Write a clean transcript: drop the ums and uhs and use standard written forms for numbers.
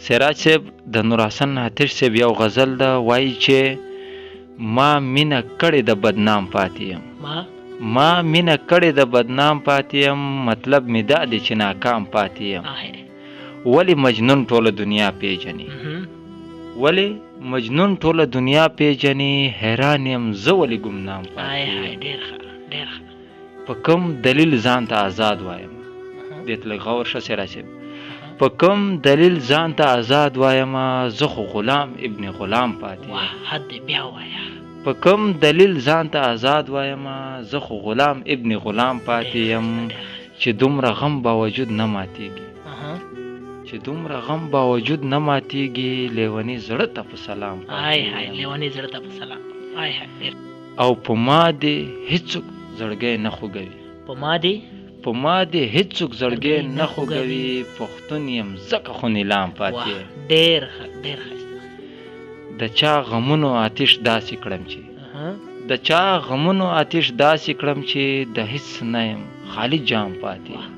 سراج صاحب د نور حسن آتش صاحب یو غزل ده، وایي چې ما مینه کړې د بدنام پاتې یم. ما مینه کړې د بدنام پاتې یم، مطلب مې دا دی چې ناکام پاتې یم. ولی مجنون ټوله دنیا پیژني، ولی مجنون ټوله دنیا پیژني، حیران یم زه ولی ګمنام پاتې یم. په کوم دلیل ځان ته آزاد وایم؟ دې ته لږ غور شه سراج صاحب. په کوم دلیل ځان ته آزاد وایم، زه خو غلام ابن غلام پاتې یم. په کوم دلیل ځان ته آزاد وایم، زه خو غلام ابن غلام پاتې یم. چې دومره غم باوجود نه ماتیږي، چې دومره غم باوجود نه ماتیږي، لیونی زړه ته په سلام او په ما دې هیڅوک زړګی نه خوږوي. په ما دې هیڅوک زړګی نه خوږوي، پښتون یم ځکه خو نیلام پاتې یم. د چا غمونو آتش داسې کړم چې د چا غمونو آتش داسې کړم چې د هیڅ نه یم خالی جام پاتې یم.